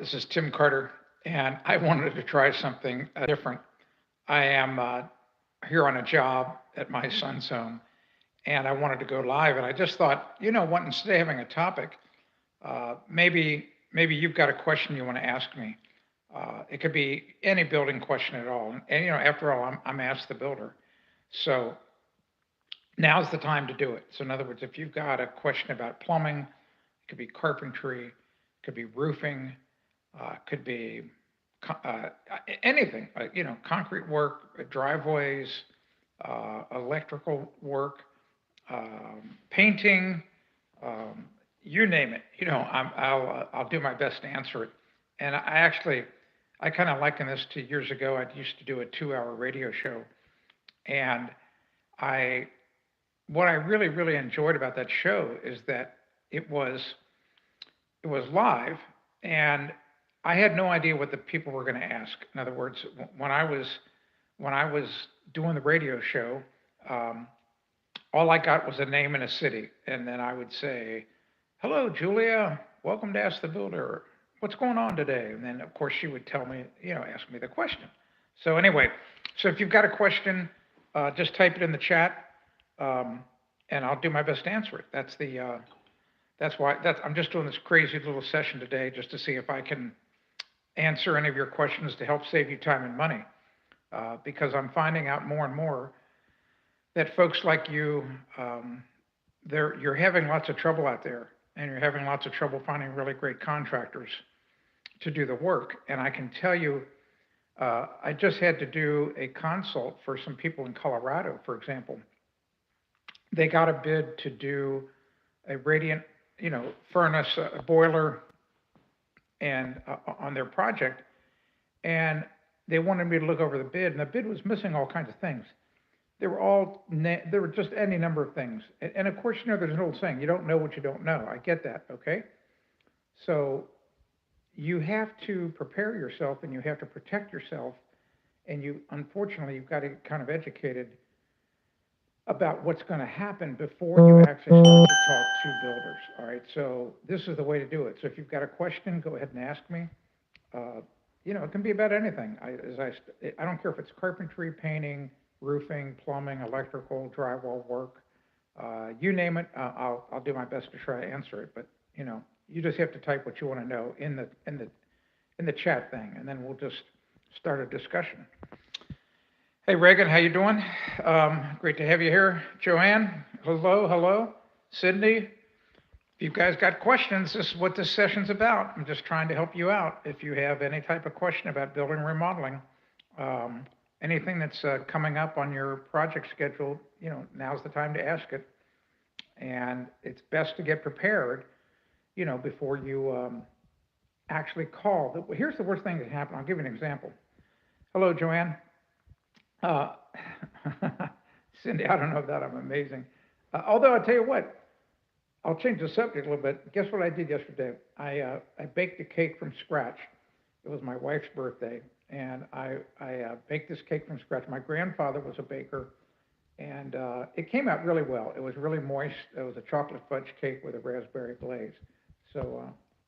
This is Tim Carter, and I wanted to try something different. I am here on a job at my son's home, and I wanted to go live. And I just thought, what? Instead of having a topic, maybe you've got a question you want to ask me. It could be any building question at all. And after all, I'm Ask the Builder, so now's the time to do it. So in other words, if you've got a question about plumbing, it could be carpentry, it could be roofing, could be anything, concrete work, driveways, electrical work, painting, um, you name it. I'll do my best to answer it. And I kind of liken this to years ago. I used to do a 2-hour radio show, and I what I really enjoyed about that show is that it was it was live, and I had no idea what the people were going to ask. In other words, when I was doing the radio show, um, all I got was a name and a city, and then I would say, "Hello, Julia. Welcome to Ask the Builder. What's going on today?" And then, of course, she would tell me, ask me the question. So anyway, so if you've got a question, just type it in the chat, um, and I'll do my best to answer it. That's why I'm just doing this crazy little session today just to see if I can answer any of your questions to help save you time and money. Because I'm finding out more and more that folks like you, um, you're having lots of trouble out there, and you're having lots of trouble finding really great contractors to do the work. And I can tell you, I just had to do a consult for some people in Colorado, for example. They got a bid to do a radiant, furnace, a boiler, and on their project, and they wanted me to look over the bid, and the bid was missing all kinds of things. There were just any number of things, and of course, there's an old saying: you don't know what you don't know. I get that, okay? So you have to prepare yourself, and you have to protect yourself, and unfortunately, you've got to get kind of educated about what's going to happen before you actually start to talk to builders. All right, so this is the way to do it. So if you've got a question, go ahead and ask me. Uh, it can be about anything. I don't care if it's carpentry, painting, roofing, plumbing, electrical, drywall work. You name it, I'll do my best to try to answer it. But you just have to type what you want to know in the chat thing, and then we'll just start a discussion. Hey Reagan, how you doing? Great to have you here. Joanne, hello. Sydney, if you guys got questions, this is what this session's about. I'm just trying to help you out. If you have any type of question about building and remodeling, um, anything that's coming up on your project schedule, now's the time to ask it. And it's best to get prepared, before you actually call. Here's the worst thing that happened. I'll give you an example. Hello, Joanne. Uh, Cindy, I don't know if that I'm amazing. Although I'll tell you what, I'll change the subject a little bit. Guess what I did yesterday? I baked a cake from scratch. It was my wife's birthday, and I baked this cake from scratch. My grandfather was a baker, and it came out really well. It was really moist. It was a chocolate fudge cake with a raspberry glaze. So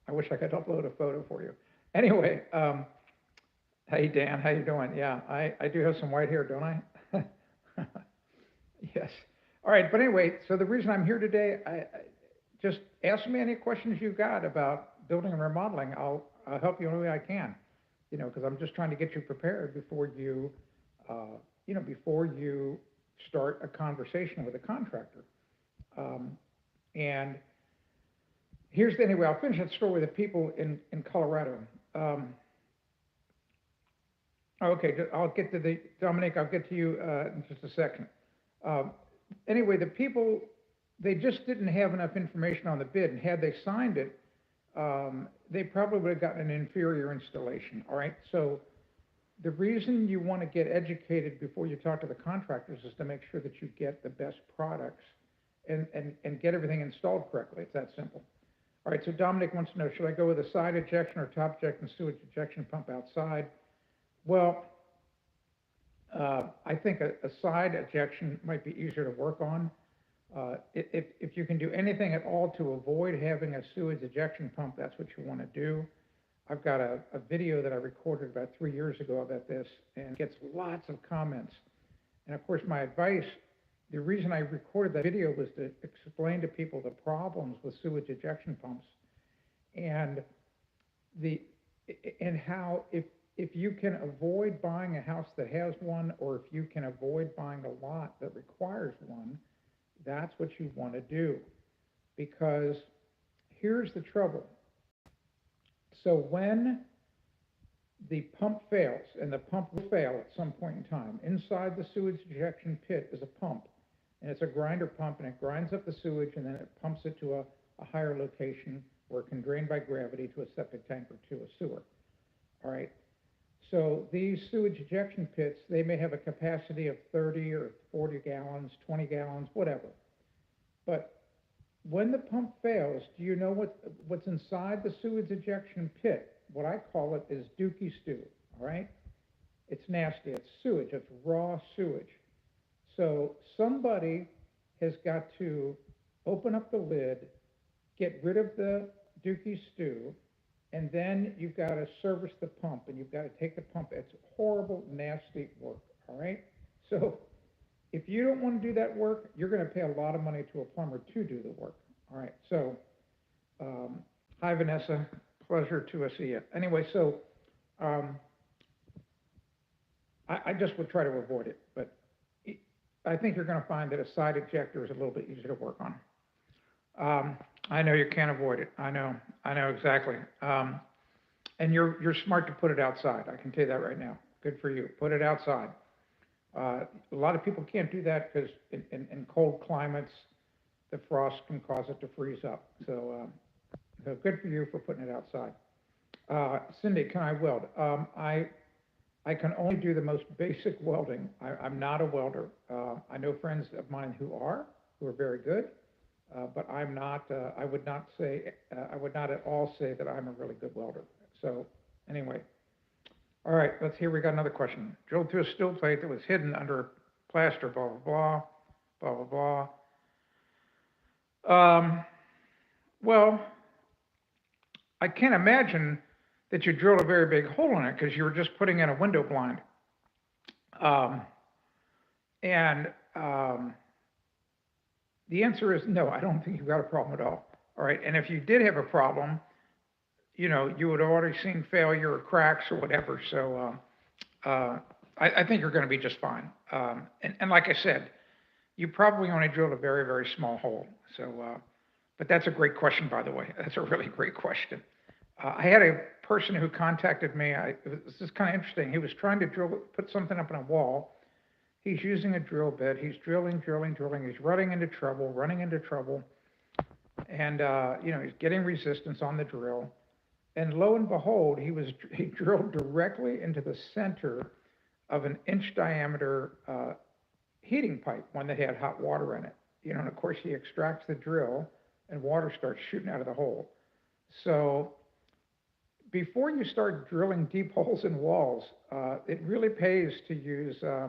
I wish I could upload a photo for you. Anyway, hey Dan, how you doing? Yeah, I do have some white hair, don't I? Yes. All right, but anyway, so the reason I'm here today, I just ask me any questions you've got about building and remodeling. I'll help you any way I can, because I'm just trying to get you prepared before you start a conversation with a contractor. Um, and anyway, I'll finish that story with the people in Colorado. Um, Okay, I'll get to Dominic, I'll get to you in just a second. Um, Anyway, the people, they just didn't have enough information on the bid, and had they signed it, they probably would have gotten an inferior installation, all right? So the reason you want to get educated before you talk to the contractors is to make sure that you get the best products and get everything installed correctly. It's that simple. All right, so Dominic wants to know, should I go with a side ejection or top ejection sewage ejection pump outside? Well, I think a side ejection might be easier to work on. If you can do anything at all to avoid having a sewage ejection pump, that's what you want to do. I've got a video that I recorded about 3 years ago about this, and gets lots of comments. And of course, my advice, the reason I recorded that video was to explain to people the problems with sewage ejection pumps, and the and how if you can avoid buying a house that has one, or if you can avoid buying a lot that requires one, that's what you want to do. Because here's the trouble. So when the pump fails, and the pump will fail at some point in time, inside the sewage ejection pit is a pump, and it's a grinder pump, and it grinds up the sewage, and then it pumps it to a higher location where it can drain by gravity to a septic tank or to a sewer. All right. So these sewage ejection pits, they may have a capacity of 30 or 40 gallons, 20 gallons, whatever. But when the pump fails, do you know what's inside the sewage ejection pit? What I call it is dookie stew, all right? It's nasty. It's sewage. It's raw sewage. So somebody has got to open up the lid, get rid of the dookie stew, and then you've got to service the pump, and you've got to take the pump. It's horrible, nasty work, all right? So if you don't want to do that work, you're going to pay a lot of money to a plumber to do the work. All right, so hi, Vanessa. Pleasure to see you. Anyway, so I just would try to avoid it, but I think you're going to find that a side ejector is a little bit easier to work on. I know you can't avoid it. I know exactly. And you're smart to put it outside. I can tell you that right now. Good for you. Put it outside. A lot of people can't do that because in cold climates, the frost can cause it to freeze up. So good for you for putting it outside. Cindy, can I weld? I can only do the most basic welding. I'm not a welder. I know friends of mine who are very good, but I'm not. I would not at all say that I'm a really good welder. So anyway. All right, let's hear. We got another question. Drilled through a steel plate that was hidden under plaster, blah, blah, blah, blah, blah, blah. Well, I can't imagine that you drilled a very big hole in it because you were just putting in a window blind. The answer is no, I don't think you've got a problem at all. All right, and if you did have a problem, you would have already seen failure or cracks or whatever. So I think you're going to be just fine. And like I said, you probably only drilled a very, very small hole. So, but that's a great question, by the way. That's a really great question. I had a person who contacted me. This is kind of interesting. He was trying to put something up on a wall. He's using a drill bit. He's drilling. He's running into trouble. And, he's getting resistance on the drill. And lo and behold, he drilled directly into the center of an inch diameter heating pipe, one that had hot water in it. And of course he extracts the drill and water starts shooting out of the hole. So before you start drilling deep holes in walls, it really pays to use, a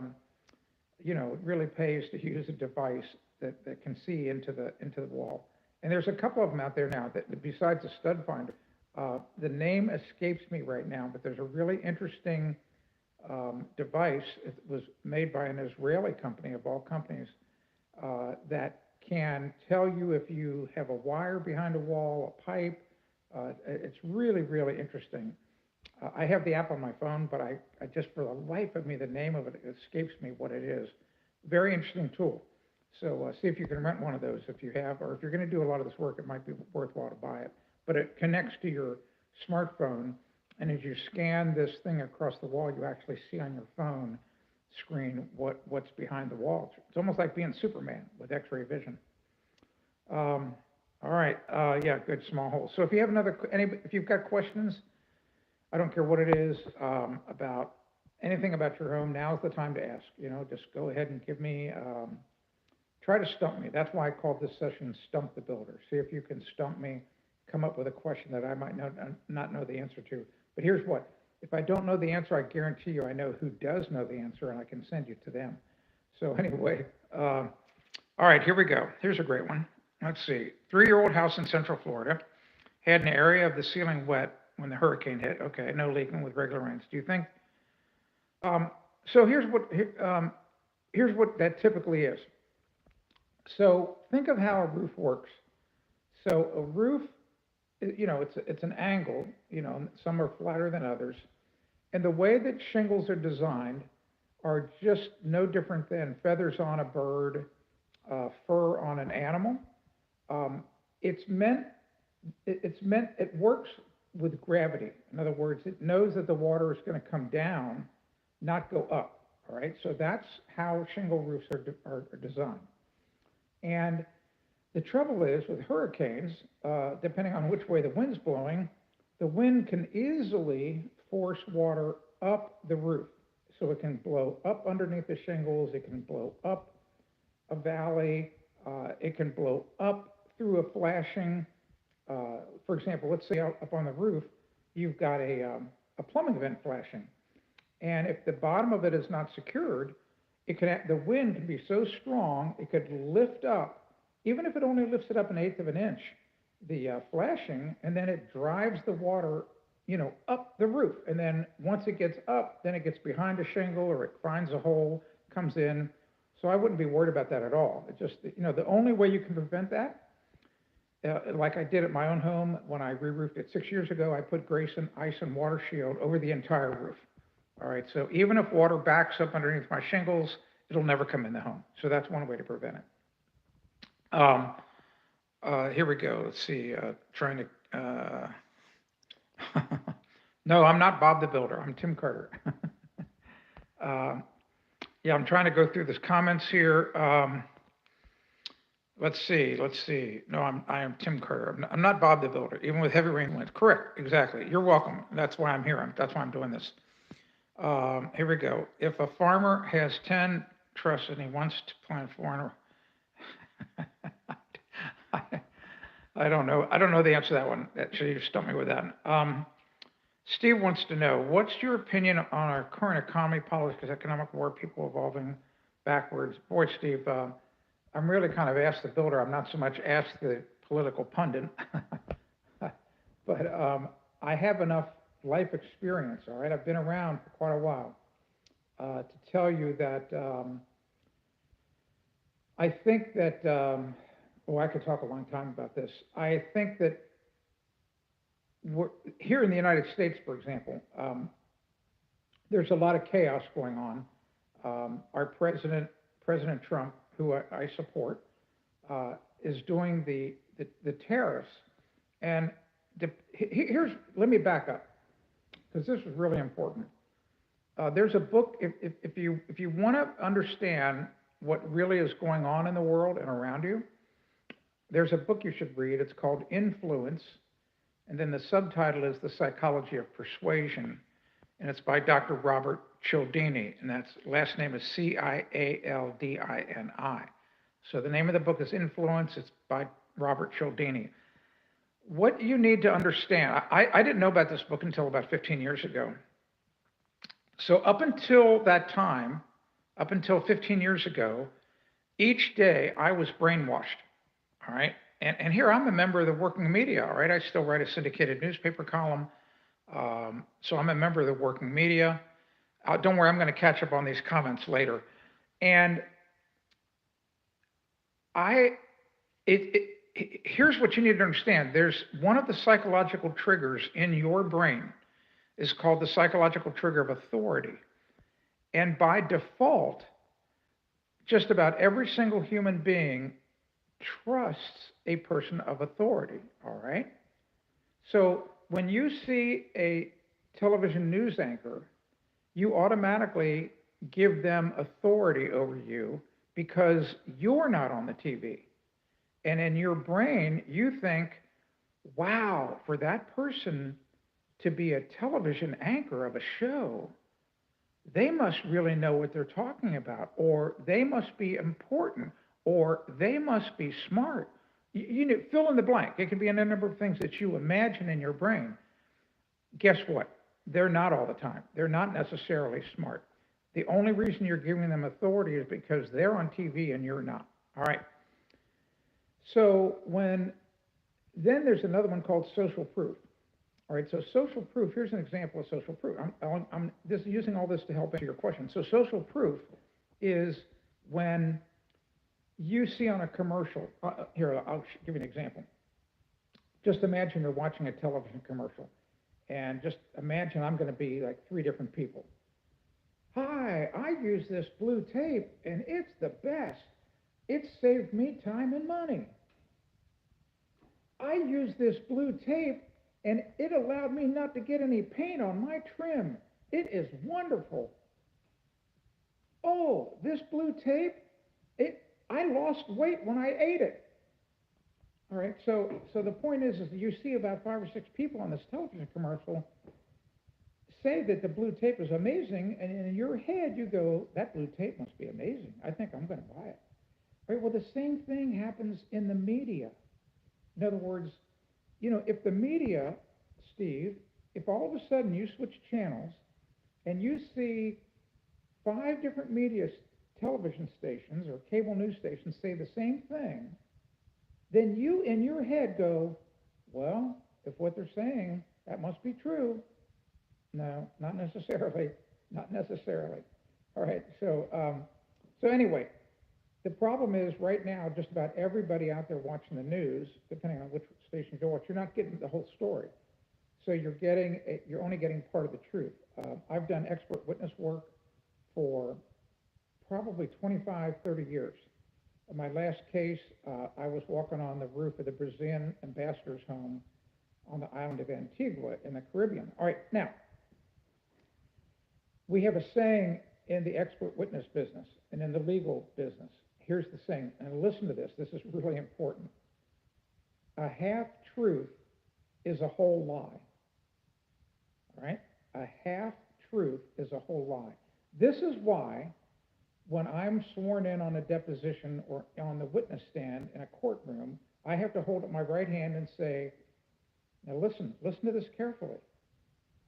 device that can see into the wall. And there's a couple of them out there now that besides a stud finder. The name escapes me right now, but there's a really interesting device. It was made by an Israeli company, of all companies, that can tell you if you have a wire behind a wall, a pipe. It's really, really interesting. I have the app on my phone, but I just, for the life of me, the name of it escapes me what it is. Very interesting tool. So see if you can rent one of those if you have, or if you're going to do a lot of this work, it might be worthwhile to buy it. But it connects to your smartphone, and as you scan this thing across the wall, you actually see on your phone screen what's behind the wall. It's almost like being Superman with X-ray vision. All right, yeah, good small hole. So if you have if you've got questions, I don't care what it is, about anything about your home, now's the time to ask. Just go ahead and give me, try to stump me. That's why I called this session Stump the Builder. See if you can stump me. Come up with a question that I might not know the answer to. But here's what. If I don't know the answer, I guarantee you I know who does know the answer, and I can send you to them. So anyway, all right, here we go. Here's a great one. Let's see. 3-year-old house in Central Florida had an area of the ceiling wet when the hurricane hit. Okay, no leaking with regular rains. Do you think? Um, so here's what that typically is. So think of how a roof works. So a roof, it's an angle. Some are flatter than others, and the way that shingles are designed are just no different than feathers on a bird, fur on an animal. Um, it's meant it works with gravity. In other words, it knows that the water is going to come down, not go up. All right, so that's how shingle roofs are designed. And the trouble is with hurricanes, depending on which way the wind's blowing, the wind can easily force water up the roof. So it can blow up underneath the shingles, it can blow up a valley, it can blow up through a flashing. For example, let's say up on the roof, you've got a plumbing vent flashing. And if the bottom of it is not secured, the wind can be so strong, it could lift up, even if it only lifts it up an eighth of an inch, the flashing, and then it drives the water, up the roof. And then once it gets up, then it gets behind a shingle or it finds a hole, comes in. So I wouldn't be worried about that at all. It just, the only way you can prevent that, like I did at my own home when I re-roofed it 6 years ago, I put Grayson ice and water shield over the entire roof. All right, so even if water backs up underneath my shingles, it'll never come in the home. So that's one way to prevent it. Here we go. Let's see. Trying to. No, I'm not Bob the Builder. I'm Tim Carter. Yeah, I'm trying to go through this comments here. Let's see. No, I am Tim Carter. I'm not Bob the Builder, even with heavy rain winds. Correct, exactly. You're welcome. That's why I'm here. That's why I'm doing this. Here we go. If a farmer has 10 trusses and he wants to plant 400, I don't know. I don't know the answer to that one. Actually, you stumped me with that. Steve wants to know, what's your opinion on our current economy, politics, economic war, people evolving backwards? Boy, Steve, I'm really kind of asked the builder. I'm not so much asked the political pundit. But I have enough life experience, all right? I've been around for quite a while to tell you that I think that, I could talk a long time about this. I think that here in the United States, for example, there's a lot of chaos going on. Our president, President Trump, who I support, is doing the tariffs. And let me back up, because this is really important. There's a book, if you want to understand what really is going on in the world and around you, there's a book you should read. It's called Influence, and then the subtitle is The Psychology of Persuasion, and it's by Dr. Robert Cialdini, and that's last name is Cialdini. So the name of the book is Influence. It's by Robert Cialdini. What you need to understand, I didn't know about this book until about 15 years ago. So up until that time, up until 15 years ago, each day I was brainwashed, all right? And here I'm a member of the working media, all right? I still write a syndicated newspaper column. So I'm a member of the working media. Don't worry, I'm going to catch up on these comments later. And here's what you need to understand. There's one of the psychological triggers in your brain is called the psychological trigger of authority. And by default, just about every single human being trusts a person of authority, all right? So when you see a television news anchor, you automatically give them authority over you because you're not on the TV. And in your brain, you think, wow, for that person to be a television anchor of a show, they must really know what they're talking about, or they must be important, or they must be smart. You know, fill in the blank. It can be a number of things that you imagine in your brain. Guess what? They're not all the time. They're not necessarily smart. The only reason you're giving them authority is because they're on TV and you're not. All right. So then there's another one called social proof. All right, so social proof, here's an example of social proof. I'm just using all this to help answer your question. So social proof is when you see on a commercial, here, I'll give you an example. Just imagine you're watching a television commercial, and just imagine I'm going to be like three different people. Hi, I use this blue tape, and it's the best. It saved me time and money. I use this blue tape, and it allowed me not to get any paint on my trim. It is wonderful. Oh, this blue tape, I lost weight when I ate it. All right, so the point is that you see about five or six people on this television commercial say that the blue tape is amazing, and in your head you go, that blue tape must be amazing. I think I'm going to buy it. All right, well, the same thing happens in the media. In other words, if the media, Steve, if all of a sudden you switch channels and you see five different media television stations or cable news stations say the same thing, then you in your head go, well, if what they're saying, that must be true. No, not necessarily. Not necessarily. All right, so anyway, the problem is right now, just about everybody out there watching the news, depending on which station you watch, you're not getting the whole story. So you're only getting part of the truth. I've done expert witness work for probably 25, 30 years. In my last case, I was walking on the roof of the Brazilian ambassador's home on the island of Antigua in the Caribbean. All right, now, we have a saying in the expert witness business and in the legal business. Here's the saying, and listen to this. This is really important. A half-truth is a whole lie. All right? A half-truth is a whole lie. This is why when I'm sworn in on a deposition or on the witness stand in a courtroom, I have to hold up my right hand and say, now listen to this carefully.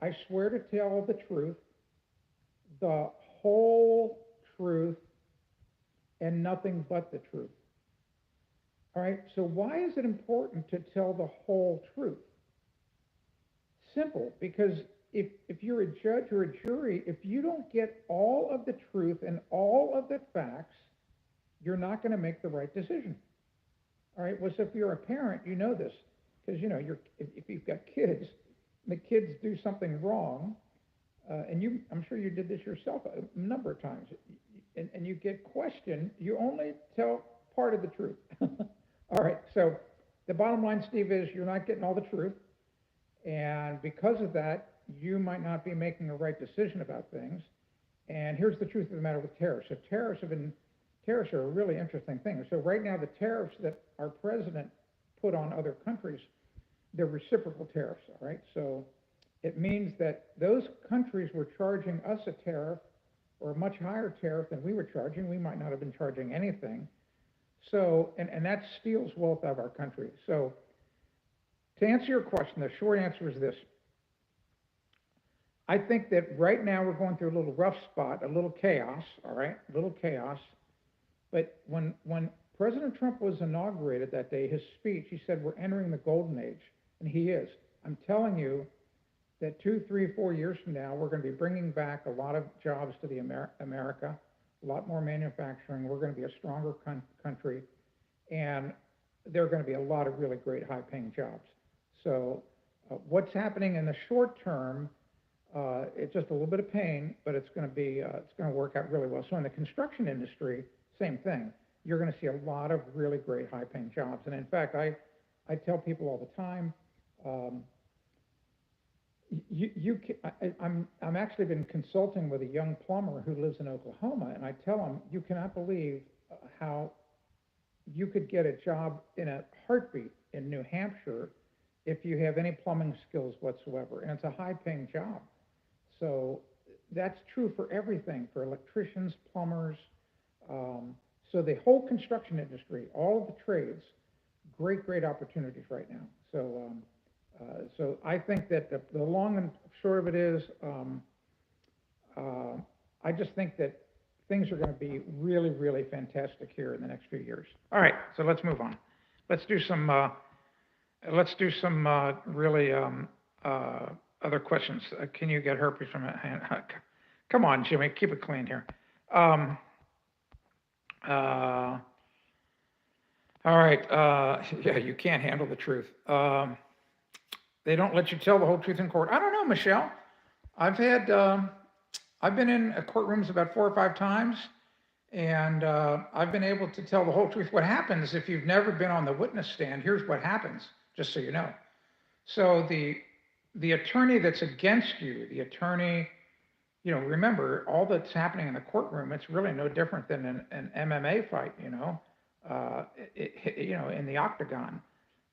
I swear to tell the truth, the whole truth, and nothing but the truth. All right, so why is it important to tell the whole truth? Simple, because if you're a judge or a jury, if you don't get all of the truth and all of the facts, you're not going to make the right decision. All right, well, so if you're a parent, you know this, because if you've got kids, the kids do something wrong, and I'm sure you did this yourself a number of times, and you get questioned, you only tell part of the truth. All right, so the bottom line, Steve, is you're not getting all the truth, and because of that, you might not be making a right decision about things. And here's the truth of the matter with tariffs. So tariffs are a really interesting thing. So right now, the tariffs that our president put on other countries, they're reciprocal tariffs, all right? So it means that those countries were charging us a tariff or a much higher tariff than we were charging. We might not have been charging anything. So, and that steals wealth out of our country. So to answer your question, the short answer is this. I think that right now we're going through a little rough spot, a little chaos, all right, a little chaos. But when President Trump was inaugurated that day, his speech, he said, we're entering the golden age, and he is. I'm telling you that 2, 3, 4 years from now, we're going to be bringing back a lot of jobs to the America, a lot more manufacturing. We're going to be a stronger country, and there are going to be a lot of really great high-paying jobs. So what's happening in the short term, it's just a little bit of pain, but it's going to work out really well. So in the construction industry, same thing. You're going to see a lot of really great high-paying jobs. And in fact, I tell people all the time, I'm actually been consulting with a young plumber who lives in Oklahoma, and I tell him, you cannot believe how you could get a job in a heartbeat in New Hampshire if you have any plumbing skills whatsoever, and it's a high-paying job. So that's true for everything, for electricians, plumbers. So the whole construction industry, all of the trades, great opportunities right now. So I think that the long and short of it is, I just think that things are going to be really fantastic here in the next few years. All right, so let's move on. Let's do some really Other questions? Can you get herpes from a hand? Come on, Jimmy, keep it clean here. Um, uh, all right. Yeah, you can't handle the truth. They don't let you tell the whole truth in court. I don't know, Michelle. I've had, I've been in courtrooms about 4 or 5 times, and I've been able to tell the whole truth. What happens if you've never been on the witness stand? Here's what happens, just so you know. So the attorney that's against you, the attorney, remember all that's happening in the courtroom. It's really no different than an MMA fight, in the octagon.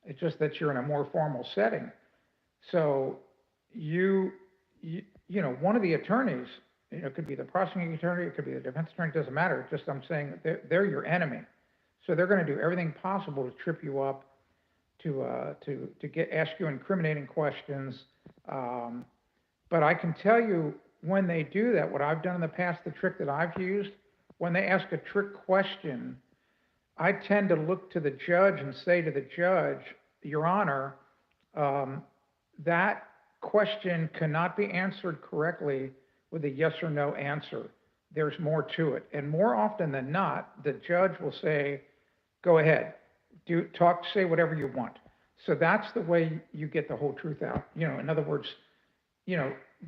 It's just that you're in a more formal setting. So you one of the attorneys, it could be the prosecuting attorney, it could be the defense attorney, doesn't matter. It's just I'm saying they're your enemy. So they're going to do everything possible to trip you up, to ask you incriminating questions. But I can tell you when they do that, what I've done in the past, the trick that I've used, when they ask a trick question, I tend to look to the judge and say to the judge, Your Honor, that question cannot be answered correctly with a yes or no answer. There's more to it. And more often than not, the judge will say, go ahead, say whatever you want. So that's the way you get the whole truth out. In other words,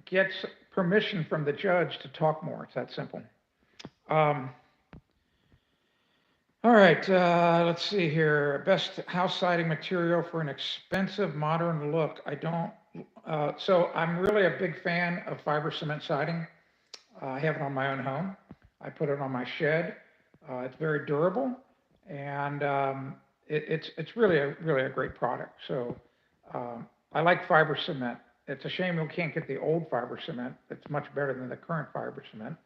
gets permission from the judge to talk more. It's that simple. All right, let's see here. Best house siding material for an expensive modern look. So I'm really a big fan of fiber cement siding. I have it on my own home. I put it on my shed. It's very durable, and it's really a great product. So I like fiber cement. It's a shame you can't get the old fiber cement. It's much better than the current fiber cement,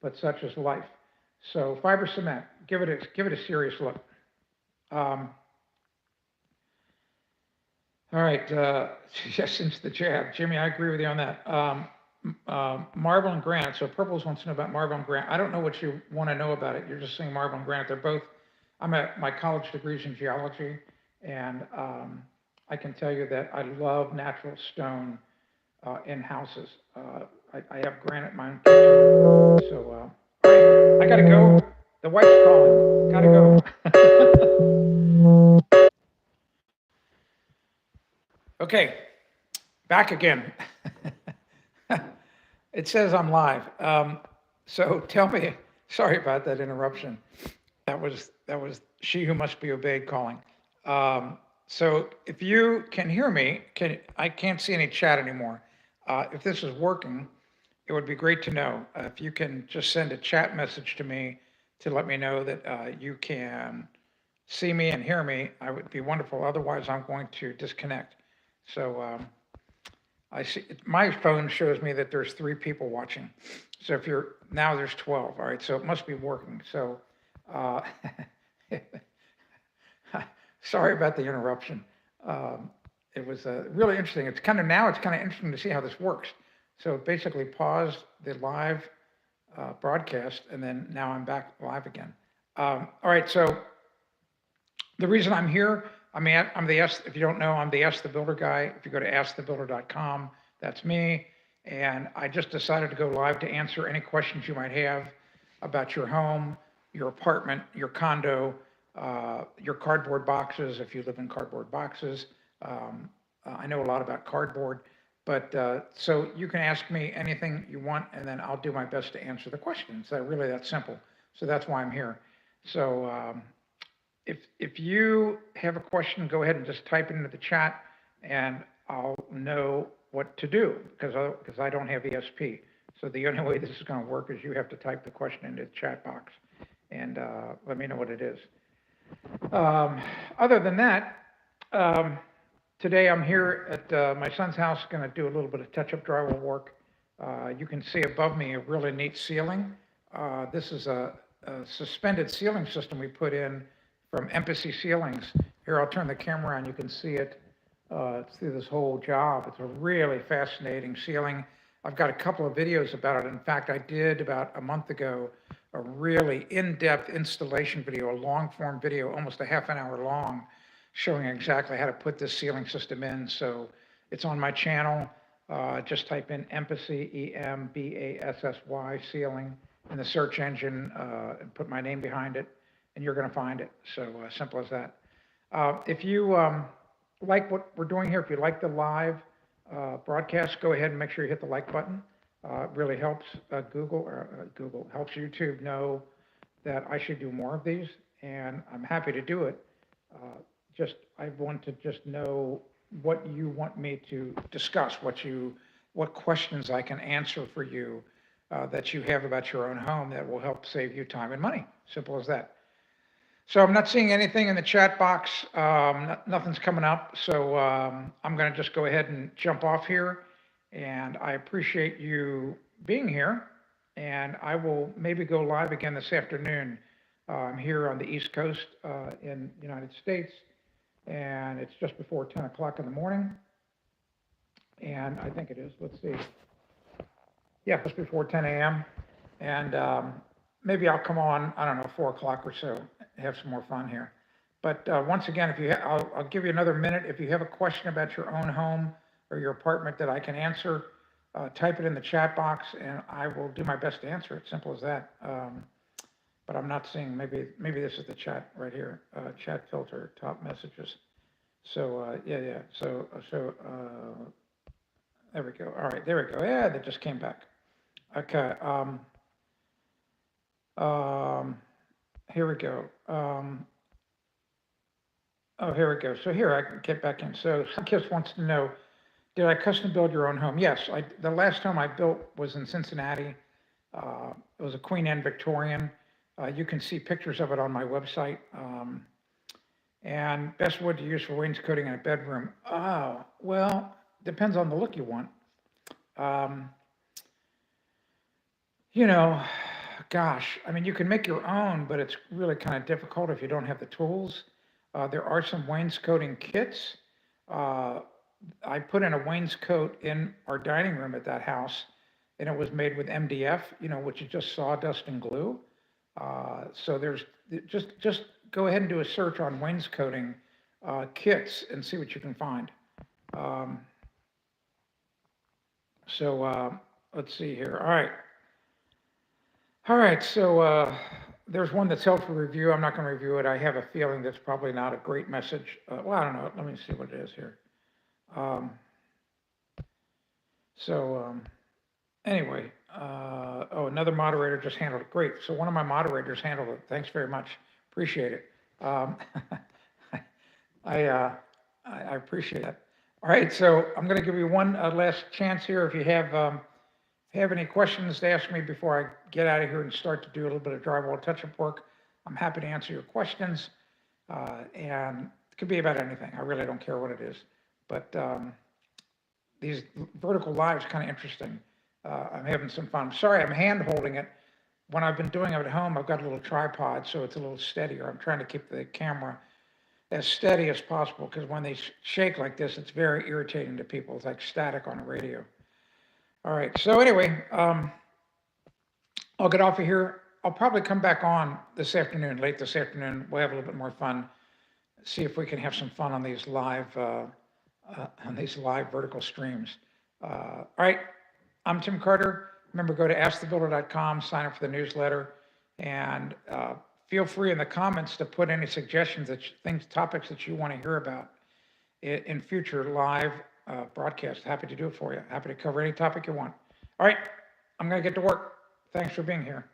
but such is life. So fiber cement, give it a serious look. All right, yes, since the jab, Jimmy, I agree with you on that. Marble and granite. So Purples wants to know about marble and granite. I don't know what you want to know about it. You're just saying marble and granite. They're both. My college degree's in geology, and I can tell you that I love natural stone in houses. I have granite in my own kitchen. So, all right, I gotta go. The wife's calling. Gotta go. Okay, back again. It says I'm live. So tell me, sorry about that interruption. That was she who must be obeyed calling. So if you can hear me, I can't see any chat anymore. If this is working, it would be great to know. If you can just send a chat message to me to let me know that you can see me and hear me, I would be wonderful. Otherwise, I'm going to disconnect. So I see my phone shows me that there's 3 people watching. So if now there's 12. All right, so it must be working. So sorry about the interruption. It was really interesting. It's kind of interesting to see how this works. So basically paused the live broadcast, and then now I'm back live again. All right, so the reason I'm here, if you don't know, I'm the Ask the Builder guy. If you go to askthebuilder.com, that's me. And I just decided to go live to answer any questions you might have about your home, your apartment, your condo, your cardboard boxes, if you live in cardboard boxes. I know a lot about cardboard, but so you can ask me anything you want, and then I'll do my best to answer the questions. Really that simple. So that's why I'm here. So if you have a question, go ahead and just type it into the chat, and I'll know what to do, because I don't have ESP. So the only way this is going to work is you have to type the question into the chat box and let me know what it is. Other than that, today I'm here at my son's house, going to do a little bit of touch-up drywall work. You can see above me a really neat ceiling. This is a suspended ceiling system we put in from Embassy Ceilings. Here, I'll turn the camera on. You can see it through this whole job. It's a really fascinating ceiling. I've got a couple of videos about it. In fact, I did about a month ago a really in-depth installation video, a long-form video, almost a half an hour long, showing exactly how to put this ceiling system in. So It's on my channel. Just type in Empassy, Embassy, ceiling, in the search engine, and put my name behind it, and you're going to find it. So simple as that. If you like what we're doing here, if you like the live broadcast, go ahead and make sure you hit the like button. It really helps Google helps YouTube know that I should do more of these, and I'm happy to do it. I want to just know what you want me to discuss, what questions I can answer for you that you have about your own home that will help save you time and money. Simple as that. So I'm not seeing anything in the chat box. Nothing's coming up. So I'm going to just go ahead and jump off here. And I appreciate you being here. And I will maybe go live again this afternoon. I'm here on the East Coast in the United States. And it's just before 10 o'clock in the morning. And I think it is. Let's see. Yeah, just before 10 a.m. And maybe I'll come on, I don't know, 4 o'clock or so, have some more fun here. But once again, if you I'll give you another minute. If you have a question about your own home or your apartment that I can answer, type it in the chat box and I will do my best to answer it. Simple as that. But I'm not seeing, maybe this is the chat right here, chat filter, top messages. So yeah. So there we go. All right, there we go. Yeah, that just came back. Okay. Here we go. Oh, here we go. So here I can get back in. So Kiss wants to know, did I custom build your own home? Yes, the last home I built was in Cincinnati. It was a Queen Anne Victorian. You can see pictures of it on my website. And best wood to use for wainscoting in a bedroom. Oh, well, depends on the look you want. You know, gosh, I mean, you can make your own, but it's really kind of difficult if you don't have the tools. There are some wainscoting kits. I put in a wainscot in our dining room at that house, and it was made with MDF, which is just sawdust and glue. So there's just go ahead and do a search on wainscoting kits and see what you can find. Let's see here. All right, so there's one that's held for review. I'm not going to review it. I have a feeling that's probably not a great message. Well, I don't know. Let me see what it is here. Anyway, another moderator just handled it. Great. So one of my moderators handled it. Thanks very much. Appreciate it. I appreciate that. All right, so I'm going to give you one last chance here. If you have any questions to ask me before I get out of here and start to do a little bit of drywall touch-up work, I'm happy to answer your questions. And it could be about anything. I really don't care what it is. But these vertical lives are kind of interesting. I'm having some fun. I'm sorry, I'm hand holding it. When I've been doing it at home, I've got a little tripod, so it's a little steadier. I'm trying to keep the camera as steady as possible because when they shake like this, it's very irritating to people. It's like static on a radio. All right, so anyway, I'll get off of here. I'll probably come back on this afternoon, late this afternoon. We'll have a little bit more fun. See if we can have some fun on these live vertical streams. All right, I'm Tim Carter. Remember, go to askthebuilder.com, sign up for the newsletter, and feel free in the comments to put any suggestions, topics that you want to hear about in future live broadcasts. Happy to do it for you. Happy to cover any topic you want. All right, I'm going to get to work. Thanks for being here.